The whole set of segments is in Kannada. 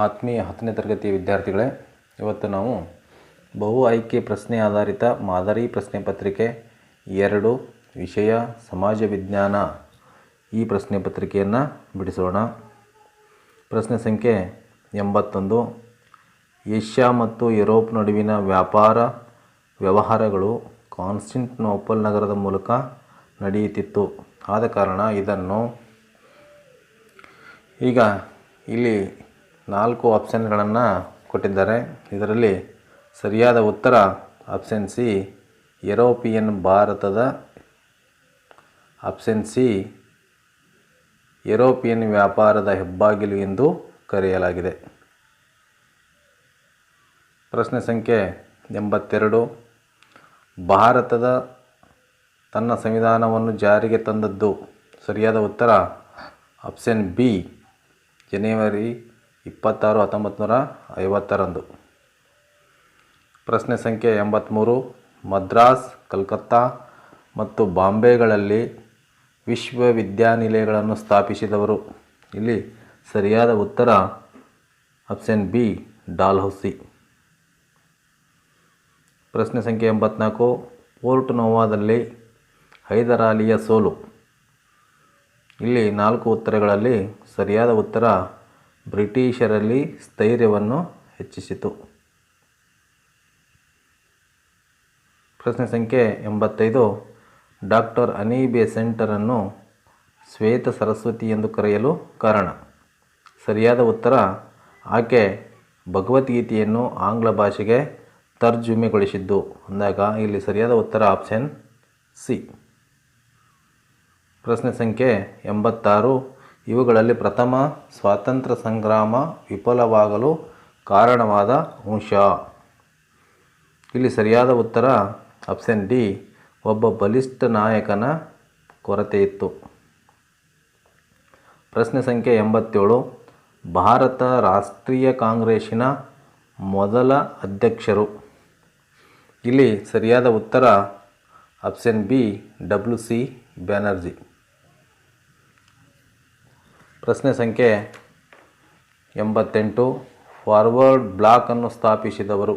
ಆತ್ಮೀಯ 10ನೇ ತರಗತಿ ವಿದ್ಯಾರ್ಥಿಗಳೇ, ಇವತ್ತು ನಾವು ಬಹು ಆಯ್ಕೆ ಪ್ರಶ್ನೆ ಆಧಾರಿತ ಮಾದರಿ ಪ್ರಶ್ನೆ ಪತ್ರಿಕೆ 2 ವಿಷಯ ಸಮಾಜ ವಿಜ್ಞಾನ ಈ ಪ್ರಶ್ನೆ ಪತ್ರಿಕೆಯನ್ನು ಬಿಡಿಸೋಣ. ಪ್ರಶ್ನೆ ಸಂಖ್ಯೆ 81. ಏಷ್ಯಾ ಮತ್ತು ಯುರೋಪ್ ನಡುವಿನ ವ್ಯವಹಾರಗಳು ಕಾನ್ಸ್ಟಂಟಿನೋಪಲ್ ನಗರದ ಮೂಲಕ ನಡೆಯುತ್ತಿತ್ತು. ಆದ ಕಾರಣ ಇದನ್ನು ಈಗ ಇಲ್ಲಿ 4 ಆಪ್ಷನ್ಗಳನ್ನು ಕೊಟ್ಟಿದ್ದಾರೆ. ಇದರಲ್ಲಿ ಸರಿಯಾದ ಉತ್ತರ ಆಪ್ಷನ್ ಸಿ ಯುರೋಪಿಯನ್ ಭಾರತದ ಆಪ್ಷನ್ ಸಿ ಯುರೋಪಿಯನ್ ವ್ಯಾಪಾರದ ಹೆಬ್ಬಾಗಿಲು ಎಂದು ಕರೆಯಲಾಗಿದೆ. ಪ್ರಶ್ನೆ ಸಂಖ್ಯೆ 82. ಭಾರತದ ತನ್ನ ಸಂವಿಧಾನವನ್ನು ಜಾರಿಗೆ ತಂದದ್ದು. ಸರಿಯಾದ ಉತ್ತರ ಆಪ್ಷನ್ ಬಿ ಜನವರಿ 26, 1950ರಂದು. ಪ್ರಶ್ನೆ ಸಂಖ್ಯೆ 83. ಮದ್ರಾಸ್, ಕಲ್ಕತ್ತಾ ಮತ್ತು ಬಾಂಬೆಗಳಲ್ಲಿ ವಿಶ್ವವಿದ್ಯಾನಿಲಯಗಳನ್ನು ಸ್ಥಾಪಿಸಿದವರು. ಇಲ್ಲಿ ಸರಿಯಾದ ಉತ್ತರ ಆಪ್ಷನ್ ಬಿ ಡಾಲ್ಹೌಸಿ. ಪ್ರಶ್ನೆ ಸಂಖ್ಯೆ 84. ಪೋರ್ಟ್ ನೋವಾದಲ್ಲಿ ಹೈದರ್ ಅಲಿಯ ಸೋಲು. ಇಲ್ಲಿ 4 ಉತ್ತರಗಳಲ್ಲಿ ಸರಿಯಾದ ಉತ್ತರ ಬ್ರಿಟಿಷರಲ್ಲಿ ಸ್ಥೈರ್ಯವನ್ನು ಹೆಚ್ಚಿಸಿತು. ಪ್ರಶ್ನೆ ಸಂಖ್ಯೆ 85. ಡಾಕ್ಟರ್ ಅನಿ ಬೆಸೆಂಟರನ್ನು ಶ್ವೇತ ಸರಸ್ವತಿ ಎಂದು ಕರೆಯಲು ಕಾರಣ. ಸರಿಯಾದ ಉತ್ತರ ಆಕೆ ಭಗವದ್ಗೀತೆಯನ್ನು ಆಂಗ್ಲ ಭಾಷೆಗೆ ತರ್ಜುಮೆಗೊಳಿಸಿದ್ದು ಅಂದಾಗ ಇಲ್ಲಿ ಸರಿಯಾದ ಉತ್ತರ ಆಪ್ಷನ್ ಸಿ. ಪ್ರಶ್ನೆ ಸಂಖ್ಯೆ 86. ಇವುಗಳಲ್ಲಿ ಪ್ರಥಮ ಸ್ವಾತಂತ್ರ್ಯ ಸಂಗ್ರಾಮ ವಿಫಲವಾಗಲು ಕಾರಣವಾದ ಅಂಶ. ಇಲ್ಲಿ ಸರಿಯಾದ ಉತ್ತರ ಆಪ್ಷನ್ ಡಿ ಒಬ್ಬ ಬಲಿಷ್ಠ ನಾಯಕನ ಕೊರತೆ ಇತ್ತು. ಪ್ರಶ್ನೆ ಸಂಖ್ಯೆ 87. ಭಾರತ ರಾಷ್ಟ್ರೀಯ ಕಾಂಗ್ರೆಸ್ಸಿನ ಮೊದಲ ಅಧ್ಯಕ್ಷರು. ಇಲ್ಲಿ ಸರಿಯಾದ ಉತ್ತರ ಆಪ್ಷನ್ ಬಿ WC ಬ್ಯಾನರ್ಜಿ. ಪ್ರಶ್ನೆ ಸಂಖ್ಯೆ 88. ಫಾರ್ವರ್ಡ್ ಬ್ಲಾಕ್ ಅನ್ನು ಸ್ಥಾಪಿಸಿದವರು.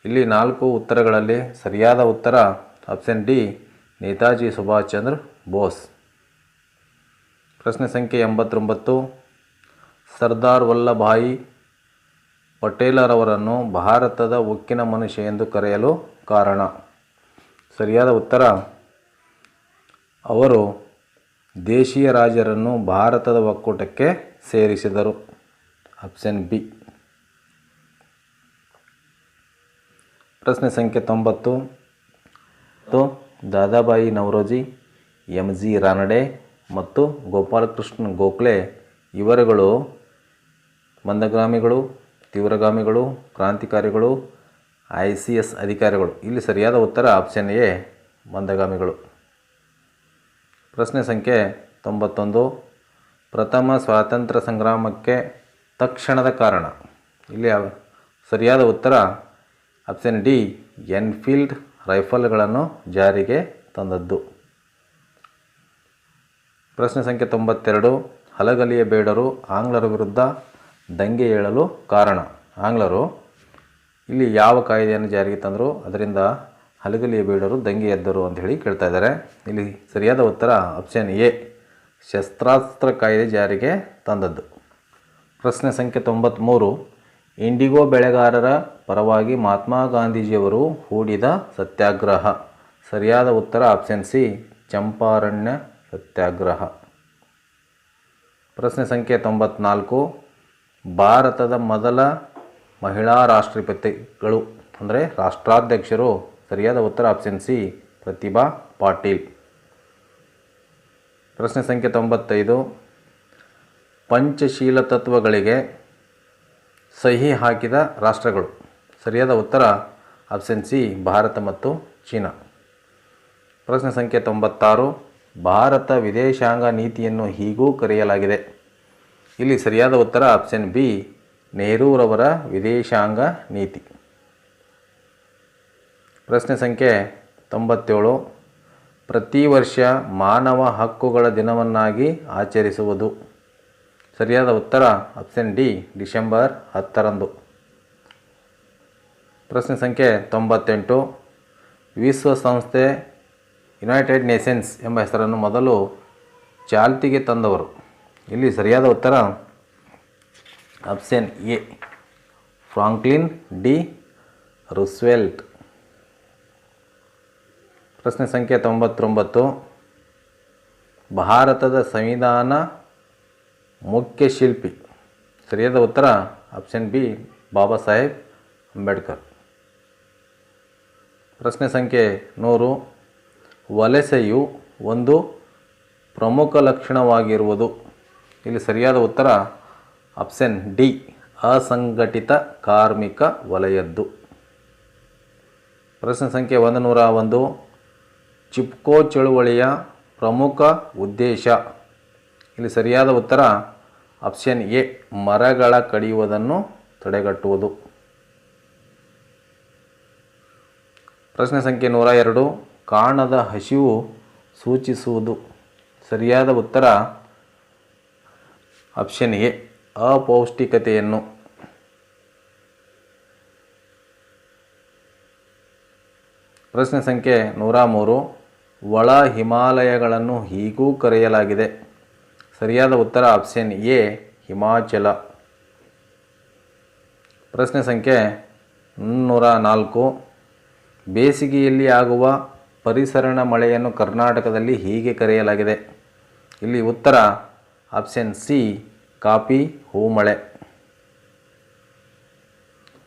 ಇಲ್ಲಿ 4 ಉತ್ತರಗಳಲ್ಲಿ ಸರಿಯಾದ ಉತ್ತರ ಆಪ್ಷನ್ ಡಿ ನೇತಾಜಿ ಸುಭಾಷ್ ಚಂದ್ರ ಬೋಸ್. ಪ್ರಶ್ನೆ ಸಂಖ್ಯೆ 89. ಸರ್ದಾರ್ ವಲ್ಲಭಭಾಯಿ ಪಟೇಲರವರನ್ನು ಭಾರತದ ಉಕ್ಕಿನ ಮನುಷ್ಯ ಎಂದು ಕರೆಯಲು ಕಾರಣ. ಸರಿಯಾದ ಉತ್ತರ ಅವರು ದೇಶೀಯ ರಾಜರನ್ನು ಭಾರತದ ಒಕ್ಕೂಟಕ್ಕೆ ಸೇರಿಸಿದರು. Option B. ಪ್ರಶ್ನೆ ಸಂಖ್ಯೆ 90. ದಾದಾಬಾಯಿ ನವರೋಜಿ, MG ರಾನಡೆ ಮತ್ತು ಗೋಪಾಲಕೃಷ್ಣ ಗೋಖಲೆ ಇವರುಗಳು ಮಂದಗಾಮಿಗಳು, ತೀವ್ರಗಾಮಿಗಳು, ಕ್ರಾಂತಿಕಾರಿಗಳು, ICS ಅಧಿಕಾರಿಗಳು. ಇಲ್ಲಿ ಸರಿಯಾದ ಉತ್ತರ ಆಪ್ಷನ್ ಎ ಮಂದಗಾಮಿಗಳು. ಪ್ರಶ್ನೆ ಸಂಖ್ಯೆ 91. ಪ್ರಥಮ ಸ್ವಾತಂತ್ರ್ಯ ಸಂಗ್ರಾಮಕ್ಕೆ ತಕ್ಷಣದ ಕಾರಣ. ಇಲ್ಲಿ ಸರಿಯಾದ ಉತ್ತರ ಆಪ್ಷನ್ ಡಿ ಎನ್ಫೀಲ್ಡ್ ರೈಫಲ್ಗಳನ್ನು ಜಾರಿಗೆ ತಂದದ್ದು. ಪ್ರಶ್ನೆ ಸಂಖ್ಯೆ 92. ಹಲಗಲಿಯ ಬೇಡರು ಆಂಗ್ಲರ ವಿರುದ್ಧ ದಂಗೆ ಏಳಲು ಕಾರಣ. ಆಂಗ್ಲರು ಇಲ್ಲಿ ಯಾವ ಕಾಯ್ದೆಯನ್ನು ಜಾರಿಗೆ ತಂದರು, ಅದರಿಂದ ಹಲಗಲಿಯ ಬೇಡರು ದಂಗೆ ಎದ್ದರು ಅಂತ ಹೇಳಿ ಕೇಳ್ತಾ ಇದ್ದಾರೆ. ಇಲ್ಲಿ ಸರಿಯಾದ ಉತ್ತರ ಆಪ್ಷನ್ ಎ ಶಸ್ತ್ರಾಸ್ತ್ರ ಕಾಯ್ದೆ ಜಾರಿಗೆ ತಂದದ್ದು. ಪ್ರಶ್ನೆ ಸಂಖ್ಯೆ 93. ಇಂಡಿಗೋ ಬೆಳೆಗಾರರ ಪರವಾಗಿ ಮಹಾತ್ಮ ಗಾಂಧೀಜಿಯವರು ಹೂಡಿದ ಸತ್ಯಾಗ್ರಹ. ಸರಿಯಾದ ಉತ್ತರ ಆಪ್ಷನ್ ಸಿ ಚಂಪಾರಣ್ಯ ಸತ್ಯಾಗ್ರಹ. ಪ್ರಶ್ನೆ ಸಂಖ್ಯೆ 94. ಭಾರತದ ಮೊದಲ ಮಹಿಳಾ ರಾಷ್ಟ್ರಪತಿಗಳು ಅಂದರೆ ರಾಷ್ಟ್ರಾಧ್ಯಕ್ಷರು. ಸರಿಯಾದ ಉತ್ತರ ಆಪ್ಷನ್ ಸಿ ಪ್ರತಿಭಾ ಪಾಟೀಲ್. ಪ್ರಶ್ನೆ ಸಂಖ್ಯೆ 95. ಪಂಚಶೀಲ ತತ್ವಗಳಿಗೆ ಸಹಿ ಹಾಕಿದ ರಾಷ್ಟ್ರಗಳು. ಸರಿಯಾದ ಉತ್ತರ ಆಪ್ಷನ್ ಸಿ ಭಾರತ ಮತ್ತು ಚೀನಾ. ಪ್ರಶ್ನೆ ಸಂಖ್ಯೆ 96. ಭಾರತ ವಿದೇಶಾಂಗ ನೀತಿಯನ್ನು ಹೀಗೂ ಕರೆಯಲಾಗಿದೆ. ಇಲ್ಲಿ ಸರಿಯಾದ ಉತ್ತರ ಆಪ್ಷನ್ ಬಿ ನೆಹರೂರವರ ವಿದೇಶಾಂಗ ನೀತಿ. ಪ್ರಶ್ನೆ ಸಂಖ್ಯೆ 97. ಪ್ರತಿ ವರ್ಷ ಮಾನವ ಹಕ್ಕುಗಳ ದಿನವನ್ನಾಗಿ ಆಚರಿಸುವುದು. ಸರಿಯಾದ ಉತ್ತರ ಆಪ್ಷನ್ ಡಿ ಡಿಸೆಂಬರ್ 10ರಂದು. ಪ್ರಶ್ನೆ ಸಂಖ್ಯೆ 98. ವಿಶ್ವಸಂಸ್ಥೆ ಯುನೈಟೆಡ್ ನೇಷನ್ಸ್ ಎಂಬ ಹೆಸರನ್ನು ಮೊದಲು ಚಾಲ್ತಿಗೆ ತಂದವರು. ಇಲ್ಲಿ ಸರಿಯಾದ ಉತ್ತರ option A Franklin D Roosevelt. ಪ್ರಶ್ನೆ ಸಂಖ್ಯೆ 99. ಭಾರತದ ಸಂವಿಧಾನ ಮುಖ್ಯ ಶಿಲ್ಪಿ. ಸರಿಯಾದ ಉತ್ತರ ಆಪ್ಷನ್ ಬಿ ಬಾಬಾ ಸಾಹೇಬ್ ಅಂಬೇಡ್ಕರ್. ಪ್ರಶ್ನೆ ಸಂಖ್ಯೆ 100. ವಲಸೆಯು ಒಂದು ಪ್ರಮುಖ ಲಕ್ಷಣವಾಗಿರುವುದು. ಇಲ್ಲಿ ಸರಿಯಾದ ಉತ್ತರ ಆಪ್ಷನ್ ಡಿ ಅಸಂಘಟಿತ ಕಾರ್ಮಿಕ ವಲಯದ್ದು. ಪ್ರಶ್ನೆ ಸಂಖ್ಯೆ 101. ಚಿಪ್ಕೋ ಚಳುವಳಿಯ ಪ್ರಮುಖ ಉದ್ದೇಶ. ಇಲ್ಲಿ ಸರಿಯಾದ ಉತ್ತರ ಆಪ್ಷನ್ ಎ ಮರಗಳ ಕಡಿಯುವುದನ್ನು ತಡೆಗಟ್ಟುವುದು. ಪ್ರಶ್ನೆ ಸಂಖ್ಯೆ 102. ಕಾಣದ ಹಸಿವು ಸೂಚಿಸುವುದು. ಸರಿಯಾದ ಉತ್ತರ ಆಪ್ಷನ್ ಎ ಅಪೌಷ್ಟಿಕತೆಯನ್ನು. ಪ್ರಶ್ನೆ ಸಂಖ್ಯೆ 103. ಒಳ ಹಿಮಾಲಯಗಳನ್ನು ಹೀಗೂ ಕರೆಯಲಾಗಿದೆ. ಸರಿಯಾದ ಉತ್ತರ ಆಪ್ಷನ್ ಎ ಹಿಮಾಚಲ. ಪ್ರಶ್ನೆ ಸಂಖ್ಯೆ 104. ಬೇಸಿಗೆಯಲ್ಲಿ ಆಗುವ ಪರಿಸರಣ ಮಳೆಯನ್ನು ಕರ್ನಾಟಕದಲ್ಲಿ ಹೀಗೆ ಕರೆಯಲಾಗಿದೆ. ಇಲ್ಲಿ ಉತ್ತರ ಆಪ್ಷನ್ ಸಿ ಕಾಪಿ ಹೂಮಳೆ.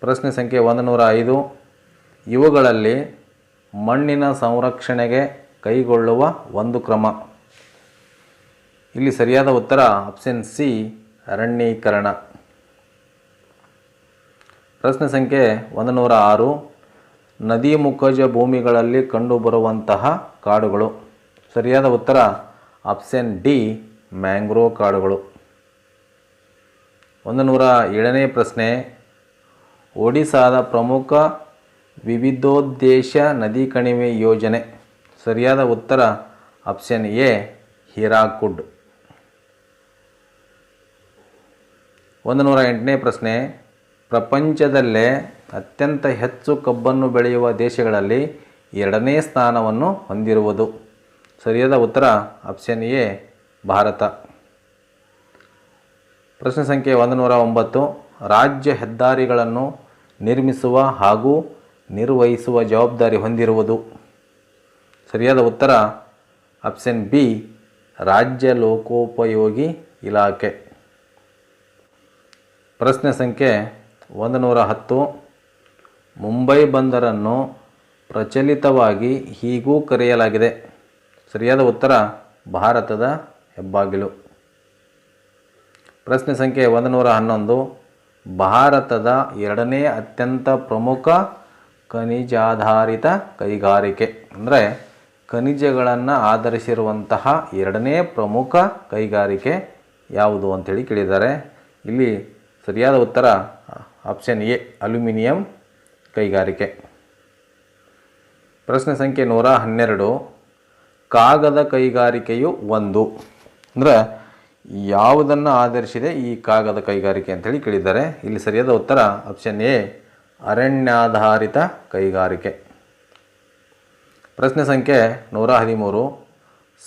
ಪ್ರಶ್ನೆ ಸಂಖ್ಯೆ 105. ಇವುಗಳಲ್ಲಿ ಮಣ್ಣಿನ ಸಂರಕ್ಷಣೆಗೆ ಕೈಗೊಳ್ಳುವ ಒಂದು ಕ್ರಮ. ಇಲ್ಲಿ ಸರಿಯಾದ ಉತ್ತರ ಆಪ್ಷನ್ ಸಿ ಅರಣ್ಯೀಕರಣ. ಪ್ರಶ್ನೆ ಸಂಖ್ಯೆ 106. ನದಿ ಮುಖಜ ಭೂಮಿಗಳಲ್ಲಿ ಕಂಡುಬರುವಂತಹ ಕಾಡುಗಳು. ಸರಿಯಾದ ಉತ್ತರ ಆಪ್ಷನ್ ಡಿ ಮ್ಯಾಂಗ್ರೋವ್ ಕಾಡುಗಳು. 107ನೇ ಪ್ರಶ್ನೆ. ಒಡಿಸ್ಸಾದ ಪ್ರಮುಖ ವಿವಿಧೋದ್ದೇಶ ನದಿ ಕಣಿವೆ ಯೋಜನೆ. ಸರಿಯಾದ ಉತ್ತರ ಆಪ್ಷನ್ ಎ ಹೀರಾಕುಡ್. 108ನೇ ಪ್ರಶ್ನೆ. ಪ್ರಪಂಚದಲ್ಲೇ ಅತ್ಯಂತ ಹೆಚ್ಚು ಕಬ್ಬನ್ನು ಬೆಳೆಯುವ ದೇಶಗಳಲ್ಲಿ 2ನೇ ಸ್ಥಾನವನ್ನು ಹೊಂದಿರುವುದು. ಸರಿಯಾದ ಉತ್ತರ ಆಪ್ಷನ್ ಎ ಭಾರತ. ಪ್ರಶ್ನೆ ಸಂಖ್ಯೆ 109. ರಾಜ್ಯ ಹೆದ್ದಾರಿಗಳನ್ನು ನಿರ್ಮಿಸುವ ಹಾಗೂ ನಿರ್ವಹಿಸುವ ಜವಾಬ್ದಾರಿ ಹೊಂದಿರುವುದು. ಸರಿಯಾದ ಉತ್ತರ ಆಪ್ಷನ್ ಬಿ ರಾಜ್ಯ ಲೋಕೋಪಯೋಗಿ ಇಲಾಖೆ. ಪ್ರಶ್ನೆ ಸಂಖ್ಯೆ 110. ಮುಂಬೈ ಬಂದರನ್ನು ಪ್ರಚಲಿತವಾಗಿ ಹೀಗೂ ಕರೆಯಲಾಗಿದೆ. ಸರಿಯಾದ ಉತ್ತರ ಭಾರತದ ಹೆಬ್ಬಾಗಿಲು. ಪ್ರಶ್ನೆ ಸಂಖ್ಯೆ 111. ಭಾರತದ 2ನೇ ಅತ್ಯಂತ ಪ್ರಮುಖ ಖನಿಜಾಧಾರಿತ ಕೈಗಾರಿಕೆ. ಅಂದರೆ ಖನಿಜಗಳನ್ನು ಆಧರಿಸಿರುವಂತಹ 2ನೇ ಪ್ರಮುಖ ಕೈಗಾರಿಕೆ ಯಾವುದು ಅಂತೇಳಿ ಕೇಳಿದ್ದಾರೆ. ಇಲ್ಲಿ ಸರಿಯಾದ ಉತ್ತರ ಆಪ್ಷನ್ ಎ ಅಲ್ಯೂಮಿನಿಯಂ ಕೈಗಾರಿಕೆ. ಪ್ರಶ್ನೆ ಸಂಖ್ಯೆ 112. ಕಾಗದ ಕೈಗಾರಿಕೆಯು ಒಂದು. ಅಂದರೆ ಯಾವುದನ್ನು ಆಧರಿಸಿದೆ ಈ ಕಾಗದ ಕೈಗಾರಿಕೆ ಅಂತೇಳಿ ಕೇಳಿದ್ದಾರೆ. ಇಲ್ಲಿ ಸರಿಯಾದ ಉತ್ತರ ಆಪ್ಷನ್ ಎ ಅರಣ್ಯಾಧಾರಿತ ಕೈಗಾರಿಕೆ. ಪ್ರಶ್ನೆ ಸಂಖ್ಯೆ 113.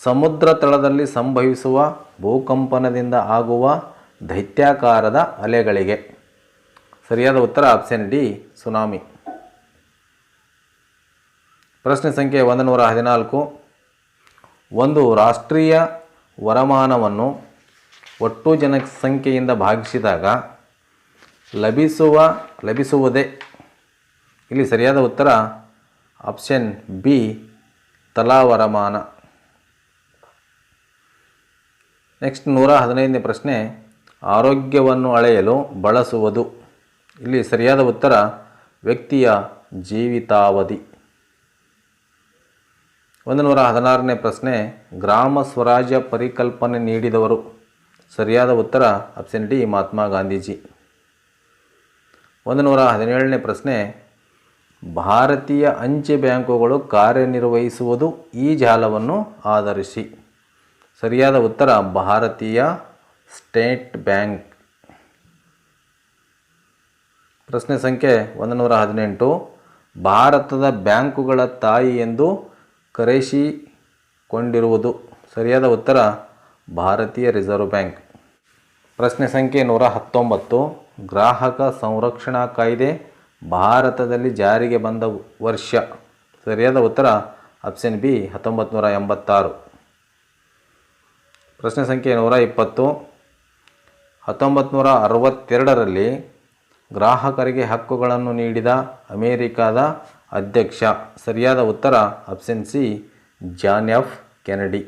ಸಮುದ್ರ ತಳದಲ್ಲಿ ಸಂಭವಿಸುವ ಭೂಕಂಪನದಿಂದ ಆಗುವ ದೈತ್ಯಾಕಾರದ ಅಲೆಗಳಿಗೆ. ಸರಿಯಾದ ಉತ್ತರ ಆಪ್ಷನ್ ಡಿ ಸುನಾಮಿ. ಪ್ರಶ್ನೆ ಸಂಖ್ಯೆ 114. ಒಂದು ರಾಷ್ಟ್ರೀಯ ವರಮಾನವನ್ನು ಒಟ್ಟು ಜನಸಂಖ್ಯೆಯಿಂದ ಭಾಗಿಸಿದಾಗ ಲಭಿಸುವುದೇ. ಇಲ್ಲಿ ಸರಿಯಾದ ಉತ್ತರ ಆಪ್ಷನ್ ಬಿ ತಲಾ ವರಮಾನ. ನೆಕ್ಸ್ಟ್ 115ನೇ ಪ್ರಶ್ನೆ. ಆರೋಗ್ಯವನ್ನು ಅಳೆಯಲು ಬಳಸುವುದು. ಇಲ್ಲಿ ಸರಿಯಾದ ಉತ್ತರ ವ್ಯಕ್ತಿಯ ಜೀವಿತಾವಧಿ. 116ನೇ ಪ್ರಶ್ನೆ. ಗ್ರಾಮ ಸ್ವರಾಜ್ಯ ಪರಿಕಲ್ಪನೆ ನೀಡಿದವರು. ಸರಿಯಾದ ಉತ್ತರ ಆಪ್ಷನ್ ಡಿ ಮಹಾತ್ಮ ಗಾಂಧೀಜಿ. 117ನೇ ಪ್ರಶ್ನೆ. ಭಾರತೀಯ ಅಂಚೆ ಬ್ಯಾಂಕುಗಳು ಕಾರ್ಯನಿರ್ವಹಿಸುವುದು ಈ ಜಾಲವನ್ನು ಆಧರಿಸಿ. ಸರಿಯಾದ ಉತ್ತರ ಭಾರತೀಯ ಸ್ಟೇಟ್ ಬ್ಯಾಂಕ್. ಪ್ರಶ್ನೆ ಸಂಖ್ಯೆ 118. ಭಾರತದ ಬ್ಯಾಂಕುಗಳ ತಾಯಿ ಎಂದು ಕರೆಸಿಕೊಂಡಿರುವುದು. ಸರಿಯಾದ ಉತ್ತರ ಭಾರತೀಯ ರಿಸರ್ವ್ ಬ್ಯಾಂಕ್. ಪ್ರಶ್ನೆ ಸಂಖ್ಯೆ 119. ಗ್ರಾಹಕ ಸಂರಕ್ಷಣಾ ಕಾಯ್ದೆ ಭಾರತದಲ್ಲಿ ಜಾರಿಗೆ ಬಂದ ವರ್ಷ. ಸರಿಯಾದ ಉತ್ತರ ಆಪ್ಷನ್ ಬಿ 1986. ಪ್ರಶ್ನೆ ಸಂಖ್ಯೆ 120. 1962ರಲ್ಲಿ ಗ್ರಾಹಕರಿಗೆ ಹಕ್ಕುಗಳನ್ನು ನೀಡಿದ ಅಮೇರಿಕಾದ ಅಧ್ಯಕ್ಷ. ಸರಿಯಾದ ಉತ್ತರ option C John F Kennedy.